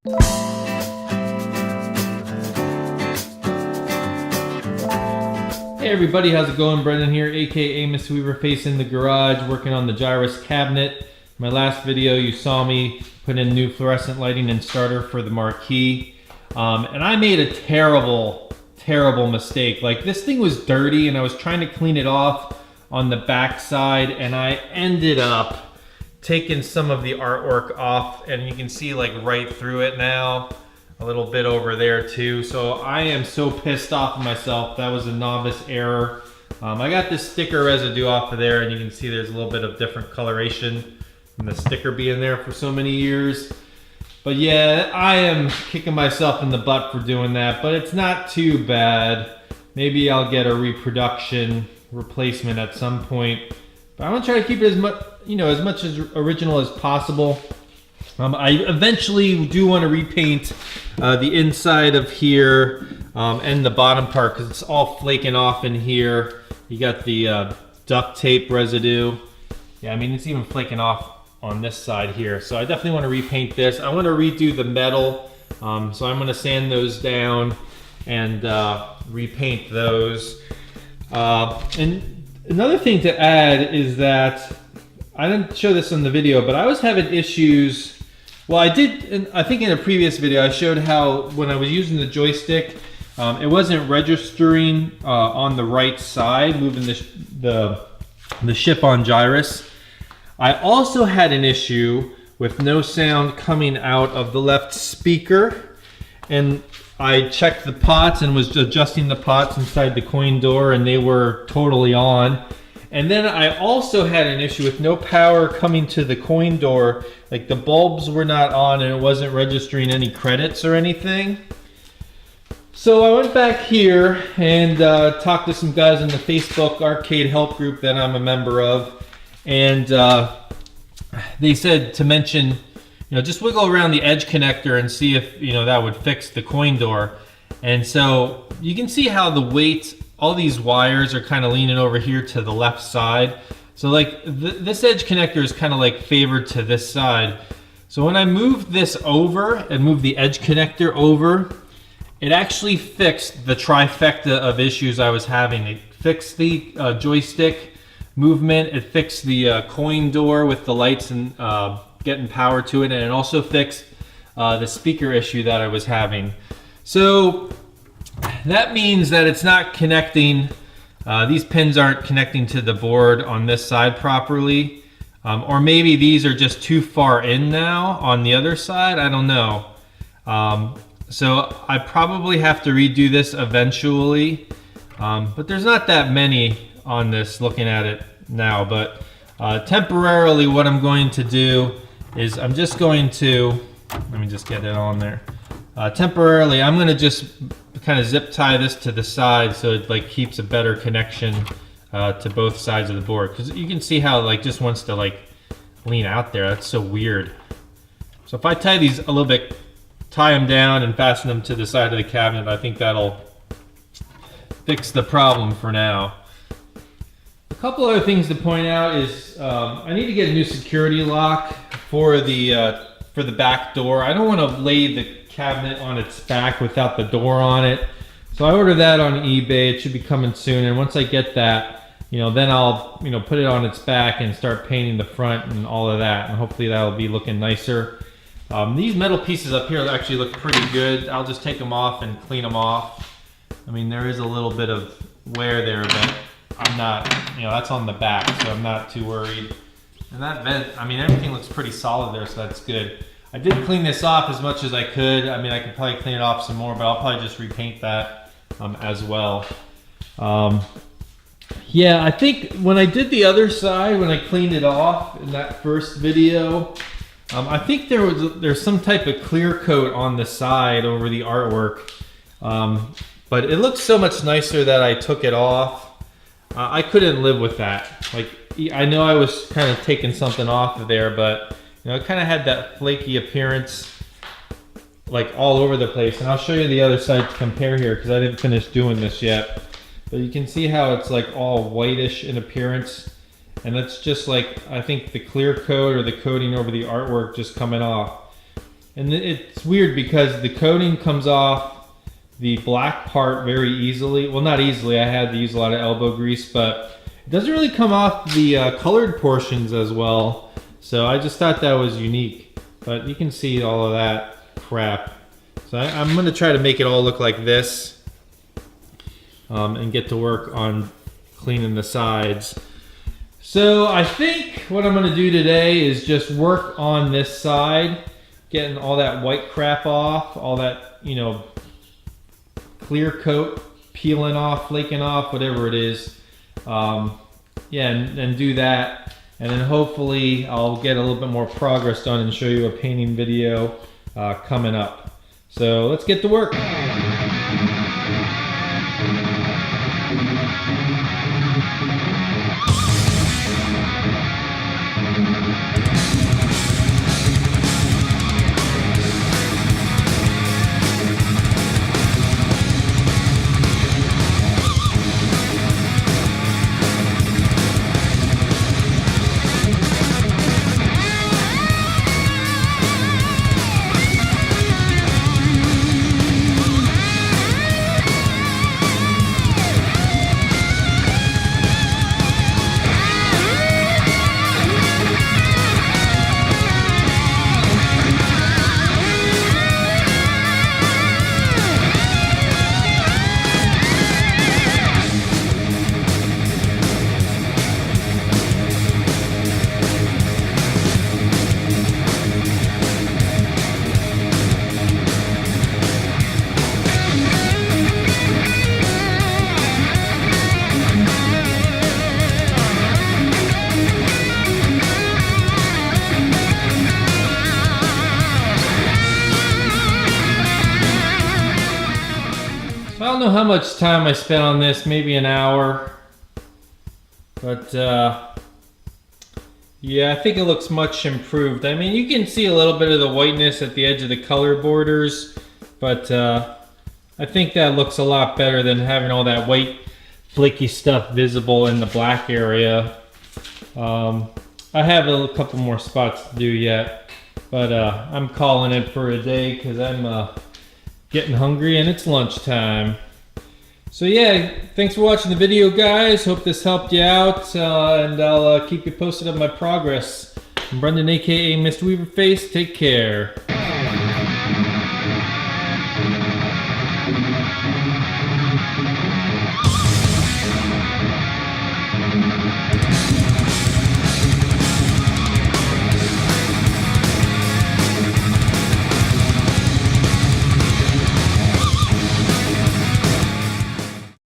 Hey everybody, how's it going? Brendan here, aka Mr. Weaverface in the garage, working on the Gyruss cabinet. My last video you saw me put in new fluorescent lighting and starter for the marquee. And I made a terrible mistake. Like, this thing was dirty and I was trying to clean it off on the back side, and I ended up taking some of the artwork off, and you can see like right through it now. A little bit over there too. So I am so pissed off of myself. That was a novice error. I got this sticker residue off of there, and you can see there's a little bit of different coloration from the sticker being there for so many years. But yeah, I am kicking myself in the butt for doing that, but it's not too bad. Maybe I'll get a replacement at some point. But I'm gonna try to keep it as much, as much as original as possible. I eventually do want to repaint the inside of here and the bottom part, because it's all flaking off in here. You got the duct tape residue. Yeah, I mean, it's even flaking off on this side here. So I definitely want to repaint this. I want to redo the metal. So I'm going to sand those down and repaint those. And another thing to add is that, I didn't show this in the video, but I was having issues. Well, I did, and I think in a previous video I showed how when I was using the joystick, it wasn't registering on the right side, moving the ship on Gyruss. I also had an issue with no sound coming out of the left speaker, and I checked the pots and was adjusting the pots inside the coin door, and they were totally on. And then I also had an issue with no power coming to the coin door. Like, the bulbs were not on and it wasn't registering any credits or anything. So I went back here and talked to some guys in the Facebook arcade help group that I'm a member of. And they said to mention, just wiggle around the edge connector and see if, that would fix the coin door. And so you can see how the weight, all these wires are kind of leaning over here to the left side. So like this edge connector is kind of like favored to this side. So when I moved this over and moved the edge connector over, it actually fixed the trifecta of issues I was having. It fixed the joystick movement, it fixed the coin door with the lights and getting power to it, and it also fixed the speaker issue that I was having. So that means that it's not connecting, these pins aren't connecting to the board on this side properly. Or maybe these are just too far in now on the other side, I don't know. So I probably have to redo this eventually. But there's not that many on this looking at it now. But temporarily what I'm going to do is I'm just going to, let me just get it on there. Temporarily, I'm going to just kind of zip tie this to the side so it like keeps a better connection to both sides of the board, because you can see how it like just wants to like lean out there. That's so weird. So if I tie these a little bit, tie them down and fasten them to the side of the cabinet, I think that'll fix the problem for now. A couple other things to point out is I need to get a new security lock for the back door. I don't want to lay the cabinet on its back without the door on it. So I ordered that on eBay. It should be coming soon, and once I get that, then I'll put it on its back and start painting the front and all of that, and hopefully that'll be looking nicer. These metal pieces up here actually look pretty good. I'll just take them off and clean them off. I mean, there is a little bit of wear there, but I'm not, that's on the back, so I'm not too worried. And that vent, I mean, everything looks pretty solid there, so that's good. I did clean this off as much as I could. I mean, I could probably clean it off some more, but I'll probably just repaint that as well. Yeah, I think when I did the other side, when I cleaned it off in that first video, I think there's some type of clear coat on the side over the artwork. But it looks so much nicer that I took it off. I couldn't live with that. Like, I know I was kind of taking something off of there, but it kind of had that flaky appearance like all over the place. And I'll show you the other side to compare here, because I didn't finish doing this yet. But you can see how it's like all whitish in appearance. And that's just like, I think the clear coat or the coating over the artwork just coming off. And it's weird because the coating comes off the black part very easily. Well, not easily, I had to use a lot of elbow grease, but it doesn't really come off the colored portions as well. So I just thought that was unique. But you can see all of that crap. So I'm gonna try to make it all look like this and get to work on cleaning the sides. So I think what I'm gonna do today is just work on this side, getting all that white crap off, all that, you know, clear coat peeling off, flaking off, whatever it is. Yeah, and do that. And then hopefully I'll get a little bit more progress done and show you a painting video coming up. So let's get to work. I don't know how much time I spent on this, maybe an hour, but yeah, I think it looks much improved. I mean, you can see a little bit of the whiteness at the edge of the color borders, but I think that looks a lot better than having all that white flaky stuff visible in the black area. I have a couple more spots to do yet, but I'm calling it for a day because I'm getting hungry and it's lunchtime. So yeah, thanks for watching the video, guys. Hope this helped you out, and I'll keep you posted on my progress. I'm Brendan, aka Mr. Weaverface. Take care.